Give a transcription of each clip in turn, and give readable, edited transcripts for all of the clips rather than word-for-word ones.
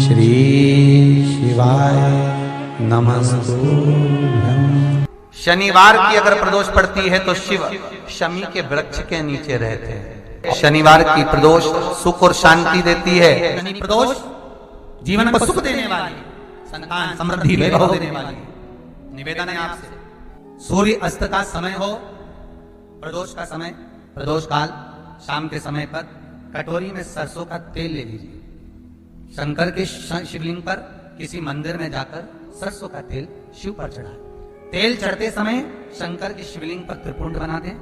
श्री शिवाय नमस्तुभ्यं। शनिवार की अगर प्रदोष पड़ती है तो शिव शमी के वृक्ष के नीचे रहते हैं। शनिवार की प्रदोष सुख और शांति देती है। शनि प्रदोष जीवन को सुख देने वाली, संतान समृद्धि वैभव देने वाली। निवेदन है आपसे, सूर्य अस्त का समय हो, प्रदोष का समय, प्रदोष काल शाम के समय पर कटोरी में सरसों का तेल ले लीजिए। शंकर के शिवलिंग पर किसी मंदिर में जाकर सरसों का तेल शिव पर चढ़ाएं। तेल चढ़ते समय शंकर के शिवलिंग पर त्रिपुंड बना दें।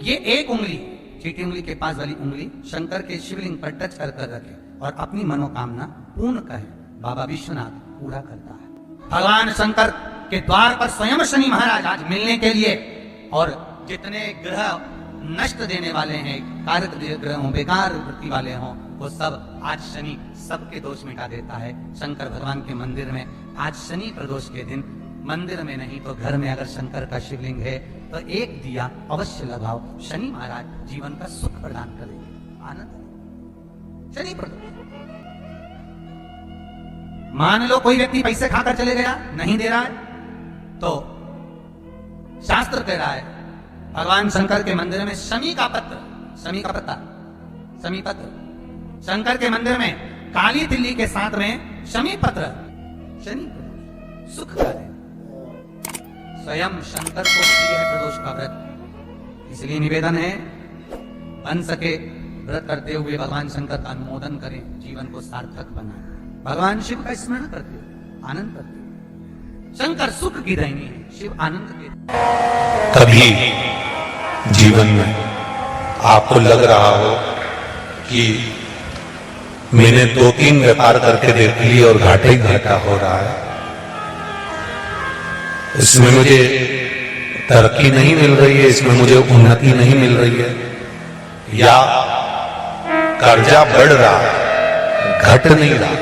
ये एक उंगली, चीटी उंगली के पास वाली उंगली शंकर के शिवलिंग पर टच कर रखें और अपनी मनोकामना पूर्ण कहें। बाबा विश्वनाथ पूरा करता है। भगवान शंकर के द्वार पर स्वयं शनि महाराज आज मिलने के लिए, और जितने ग्रह नष्ट देने वाले हैं, कारक ग्रह हों, बेकार वृत्ति वाले हों, वो सब आज शनि सबके दोष मिटा देता है। शंकर भगवान के मंदिर में आज शनि प्रदोष के दिन मंदिर में नहीं तो घर में अगर शंकर का शिवलिंग है तो एक दिया अवश्य लगाओ। शनि महाराज जीवन का सुख प्रदान करेंगे, आनंद। शनि प्रदोष, मान लो कोई व्यक्ति पैसे खाकर चले गया, नहीं दे रहा है, तो शास्त्र कह रहा है भगवान शंकर के मंदिर में शमी का पत्र, शमी का पत्ता, शमी पत्र, शंकर के मंदिर में काली तिल्ली के साथ में शमी पत्र, शनि सुख करे। स्वयं शंकर को प्रिय है प्रदोष का व्रत, इसलिए निवेदन है बन सके व्रत करते हुए भगवान शंकर का अनुमोदन करें, जीवन को सार्थक बनाएं। भगवान शिव का स्मरण करते हुए आनंद करते हुए। शंकर सुख की दायिनी है, शिव आनंद के। कभी जीवन में आपको लग रहा हो कि मैंने 2-3 व्यापार करके देख लिए और घाटा ही घाटा हो रहा है, इसमें मुझे तरक्की नहीं मिल रही है, इसमें मुझे उन्नति नहीं मिल रही है, या कर्जा बढ़ रहा है, घट नहीं रहा,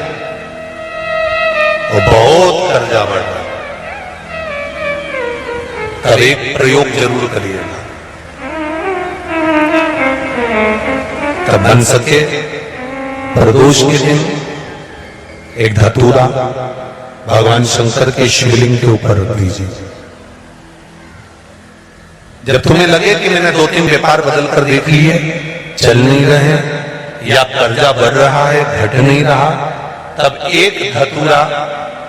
और बहुत कर्जा बढ़ रहा है, तब एक प्रयोग जरूर करिएगा। तब बन सके प्रदोष के दिन एक धतूरा भगवान शंकर के शिवलिंग के ऊपर रख दीजिए। जब तुम्हें लगे कि मैंने 2-3 व्यापार बदल कर देख लिए, चल नहीं रहे, या कर्जा बढ़ रहा है, घट नहीं रहा, तब एक धतूरा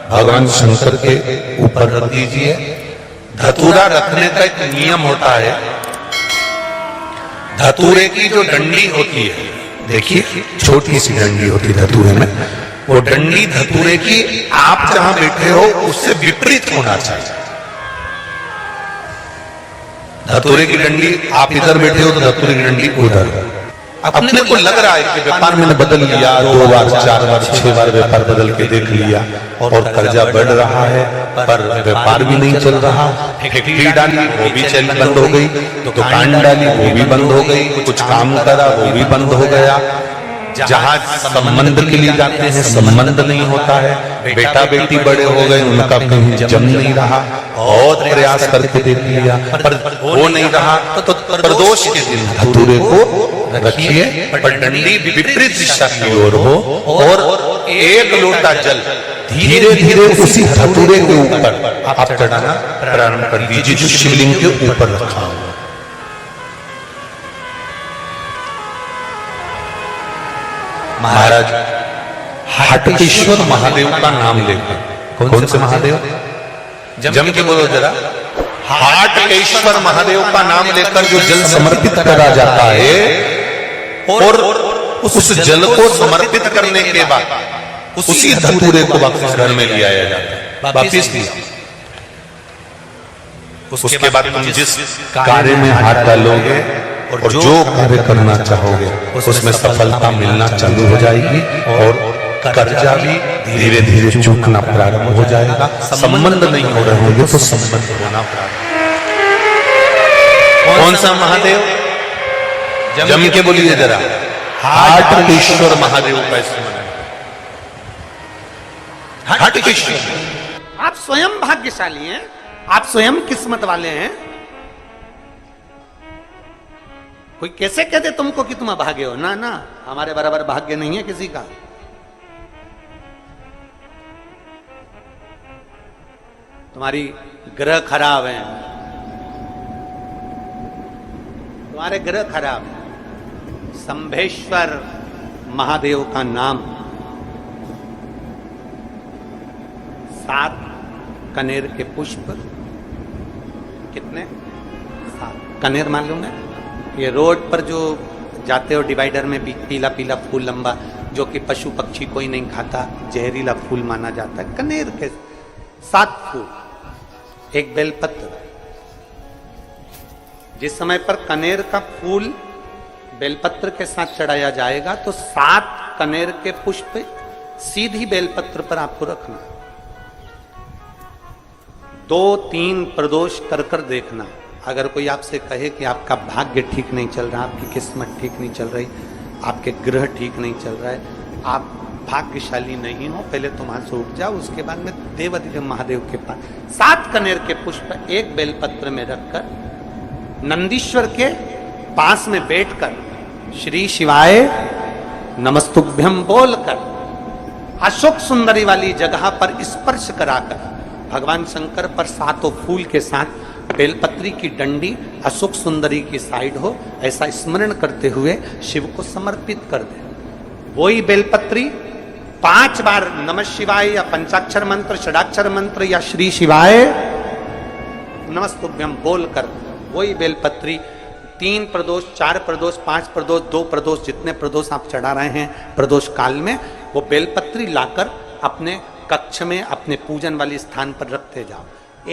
भगवान शंकर के ऊपर रख दीजिए। धतूरा रखने का एक नियम होता है। धतूरे की जो डंडी होती है, देखिए छोटी सी डंडी होती है धतूरे में, वो डंडी धतूरे की आप जहां बैठे हो उससे विपरीत होना चाहिए। धतूरे की डंडी आप इधर बैठे हो तो धतूरे की डंडी उधर। अपने को लग रहा है कि व्यापार मैंने बदल लिया, 2 बार 4 बार 6 बार व्यापार बदल के देख लिया और कर्जा बढ़ रहा है, पर व्यापार भी नहीं चल रहा। फैक्ट्री डाली वो भी चल बंद हो गई, दुकान डाली वो भी बंद हो गई, कुछ काम करा वो भी बंद हो गया। जहां संबंध के लिए जाते हैं संबंध नहीं होता है, बेटा बेटी बड़े हो गए उनका कहीं जम नहीं रहा, बहुत प्रयास करके देख लिया पर वो नहीं रहा। तो प्रदोष के दिन धतूरे को रखिए, पर डंडी विपरीत दिशा की ओर हो, और एक लोटा जल धीरे धीरे उसी धतूरे के ऊपर आप चढ़ाना प्रारंभ कर दीजिए जो शिवलिंग के ऊपर रखा हुआ। महाराज हाटकेश्वर महादेव का नाम लेकर, कौन से महादेव? जम के बोलो जरा। हाटकेश्वर महादेव का नाम लेकर जो जल समर्पित करा जाता है, और उस जल को समर्पित करने के बाद उसी धतूरे को वापस घर में ले आया जाता है, वापिस लिया। उसके बाद तुम जिस कार्य में हाथ डालोगे और जो कार्य करना चाहोगे उसमें सफलता मिलना चालू हो जाएगी, और कर्जा भी धीरे धीरे चूकना प्रारंभ हो जाएगा। संबंध नहीं हो रहे होंगे तो संबंध होना प्रारंभ। कौन सा महादेव? जम के बोलिए जरा। हाटकेश्वर महादेव का स्मरण। हाटकेश्वर। आप स्वयं भाग्यशाली हैं, आप स्वयं किस्मत वाले हैं। कोई कैसे कहते तुमको कि तुम अभागे हो? ना ना, हमारे बराबर भाग्य नहीं है किसी का। तुम्हारी ग्रह खराब है, तुम्हारे ग्रह खराब है। शंभेश्वर महादेव का नाम 7 कनेर के पुष्प, कितने 7 कनेर मालूम है? ये रोड पर जो जाते हो डिवाइडर में पीला पीला फूल लंबा, जो कि पशु पक्षी कोई नहीं खाता, जहरीला फूल माना जाता है। कनेर के 7 फूल, एक बेलपत्र। जिस समय पर कनेर का फूल बेलपत्र के साथ चढ़ाया जाएगा तो 7 कनेर के पुष्प सीधी बेलपत्र पर आपको रखना। 2-3 प्रदोष कर कर देखना। अगर कोई आपसे कहे कि आपका भाग्य ठीक नहीं चल रहा, आपकी किस्मत ठीक नहीं चल रही, आपके ग्रह ठीक नहीं चल रहा है, आप भाग्यशाली नहीं हो, पहले तुम वहां से उठ जाओ, उसके बाद में देवाधिदेव महादेव के पास 7 कनेर के पुष्प एक बेलपत्र में रखकर नंदीश्वर के पास में बैठकर श्री शिवाय नमस्तुभ्यम बोलकर अशोक सुंदरी वाली जगह पर स्पर्श कराकर भगवान शंकर पर 7 फूल के साथ बेलपत्री की डंडी अशोक सुंदरी की साइड हो, ऐसा स्मरण करते हुए शिव को समर्पित कर दे। वही बेलपत्री 5 बार नमः शिवाय या पंचाक्षर मंत्र, षडाक्षर मंत्र या श्री शिवाय नमस्तुभ्यम बोलकर वही बेलपत्री 3 प्रदोष, 4 प्रदोष, 5 प्रदोष, 2 प्रदोष, जितने प्रदोष आप चढ़ा रहे हैं प्रदोष काल में, वो बेलपत्री लाकर अपने कक्ष में अपने पूजन वाले स्थान पर रखते जाओ।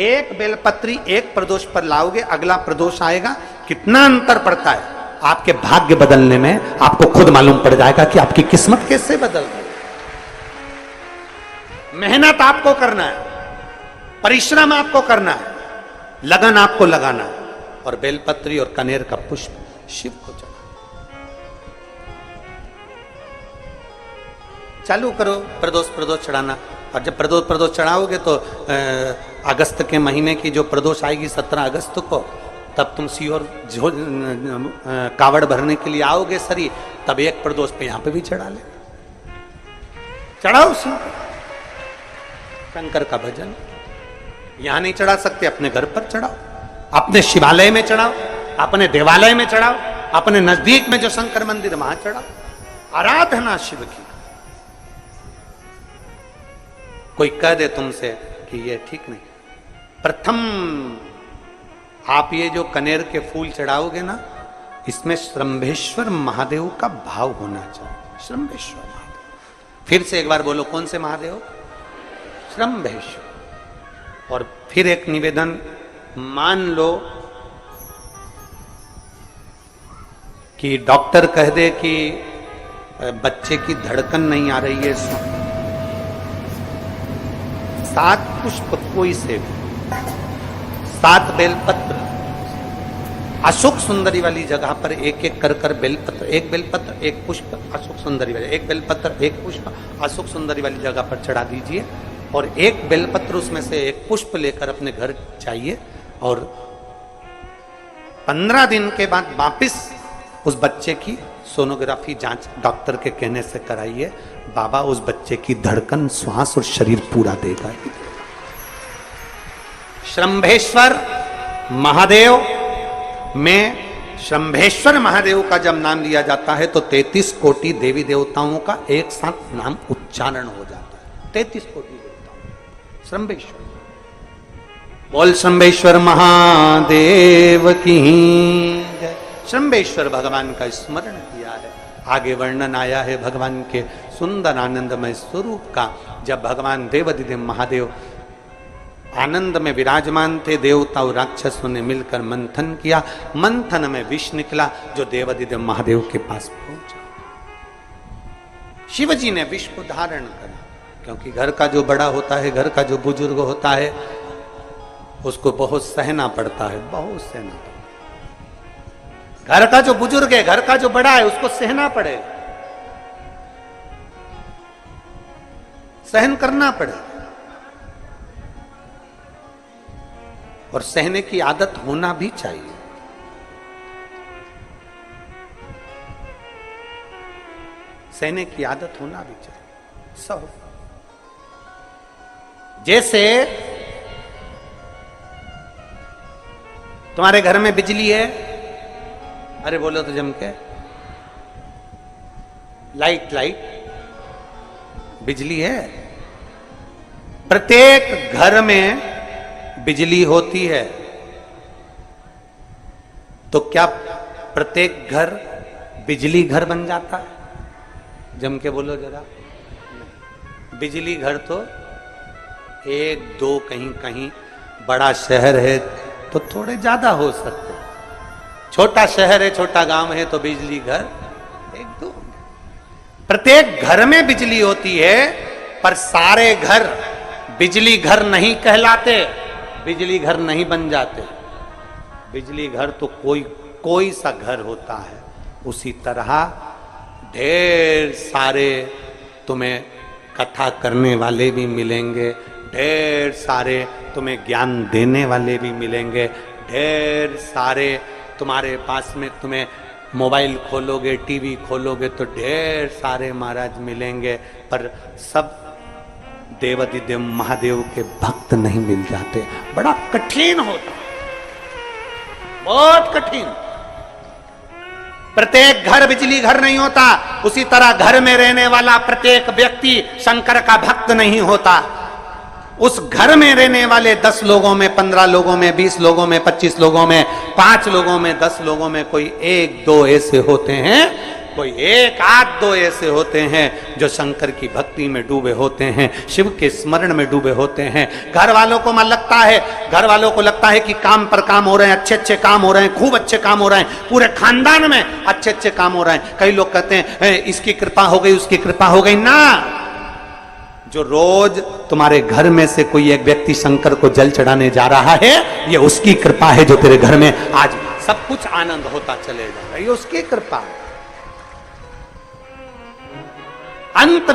एक बेलपत्री एक प्रदोष पर लाओगे, अगला प्रदोष आएगा, कितना अंतर पड़ता है आपके भाग्य बदलने में, आपको खुद मालूम पड़ जाएगा कि आपकी किस्मत कैसे बदल गई। मेहनत आपको करना है, परिश्रम आपको करना है, लगन आपको लगाना है, और बेलपत्री और कनेर का पुष्प शिव को चढ़ा। चालू करो प्रदोष चढ़ाना। और जब प्रदोष चढ़ाओगे तो अगस्त के महीने की जो प्रदोष आएगी 17 अगस्त को, तब तुम सीहोर कावड़ भरने के लिए आओगे सरी, तब एक प्रदोष पे यहां पे भी चढ़ा ले, चढ़ाओ शंकर का भजन। यहां नहीं चढ़ा सकते, अपने घर पर चढ़ाओ, अपने शिवालय में चढ़ाओ, अपने देवालय में चढ़ाओ, अपने नजदीक में जो शंकर मंदिर वहां चढ़ाओ। आराधना शिव की। कोई कह दे तुमसे कि ये ठीक नहीं, प्रथम आप ये जो कनेर के फूल चढ़ाओगे ना, इसमें श्रंभेश्वर महादेव का भाव होना चाहिए। श्रंभेश्वर महादेव, फिर से एक बार बोलो, कौन से महादेव? श्रंभेश्वर। और फिर एक निवेदन, मान लो कि डॉक्टर कह दे कि बच्चे की धड़कन नहीं आ रही है, 7 पुष्प कोई से 7 बेलपत्र अशोक सुंदरी वाली जगह पर एक एक कर कर बेलपत्र, एक बेलपत्र एक पुष्प अशोक सुंदरी वाली, एक बेलपत्र एक पुष्प अशोक सुंदरी वाली जगह पर चढ़ा दीजिए, और एक बेलपत्र उसमें से एक पुष्प लेकर अपने घर जाइए, और 15 दिन के बाद वापिस उस बच्चे की सोनोग्राफी जांच डॉक्टर के कहने से कराइए। बाबा उस बच्चे की धड़कन, श्वास और शरीर पूरा देगा। श्रंभेश्वर महादेव में श्रंभेश्वर महादेव का जब नाम लिया जाता है तो 33 कोटि देवी देवताओं का एक साथ नाम उच्चारण हो जाता है। 33 कोटि देवताओं श्रंभेश्वर। बोल श्रंभेश्वर महादेव की जय। श्रंभेश्वर भगवान का स्मरण किया है। आगे वर्णन आया है भगवान के सुंदर आनंदमय स्वरूप का। जब भगवान देवाधिदेव महादेव आनंद में विराजमान थे, देवता और राक्षसों ने मिलकर मंथन किया, मंथन में विष निकला जो देवाधिदेव महादेव के पास पहुंचा। शिवजी ने विष को धारण करा, क्योंकि घर का जो बड़ा होता है, घर का जो बुजुर्ग होता है, उसको बहुत सहना पड़ता है, बहुत सहना पड़ता है। घर का जो बुजुर्ग है, घर का जो बड़ा है, उसको सहना पड़ेगा, सहन करना पड़ेगा, और सहने की आदत होना भी चाहिए। सहने की आदत होना भी चाहिए सब। जैसे तुम्हारे घर में बिजली है? अरे बोलो तो जम के। लाइट बिजली है। प्रत्येक घर में बिजली होती है, तो क्या प्रत्येक घर बिजली घर बन जाता है? जम के बोलो जरा। बिजली घर तो एक दो, कहीं कहीं बड़ा शहर है तो थोड़े ज्यादा हो सकते, छोटा शहर है, छोटा गांव है तो बिजली घर एक दो। प्रत्येक घर में बिजली होती है, पर सारे घर बिजली घर नहीं कहलाते, बिजली घर नहीं बन जाते। बिजली घर तो कोई सा घर होता है। उसी तरह ढेर सारे तुम्हें कथा करने वाले भी मिलेंगे, ढेर सारे तुम्हें ज्ञान देने वाले भी मिलेंगे, ढेर सारे तुम्हारे पास में, तुम्हें मोबाइल खोलोगे, टीवी खोलोगे तो ढेर सारे महाराज मिलेंगे, पर सब देवाधिदेव महादेव के भक्त नहीं मिल जाते। बड़ा कठिन होता, बहुत कठिन। प्रत्येक घर बिजली घर नहीं होता, उसी तरह घर में रहने वाला प्रत्येक व्यक्ति शंकर का भक्त नहीं होता। उस घर में रहने वाले 10 लोगों में, 15 लोगों में, 20 लोगों में, 25 लोगों में, 5 लोगों में, 10 लोगों में कोई 1-2 ऐसे होते हैं, कोई 1-2 ऐसे होते हैं जो शंकर की भक्ति में डूबे होते हैं, शिव के स्मरण में डूबे होते हैं। घर वालों को मन लगता है, घर वालों को लगता है कि काम पर काम हो रहे हैं, अच्छे अच्छे काम हो रहे हैं, खूब अच्छे काम हो रहे हैं, पूरे खानदान में अच्छे अच्छे काम हो रहे हैं। कई लोग कहते हैं इसकी कृपा हो गई, उसकी कृपा हो गई। ना, जो रोज तुम्हारे घर में से कोई एक व्यक्ति शंकर को जल चढ़ाने जा रहा है, ये उसकी कृपा है जो तेरे घर में आज सब कुछ आनंद होता चले जा रहा है, ये उसकी कृपा है। अंत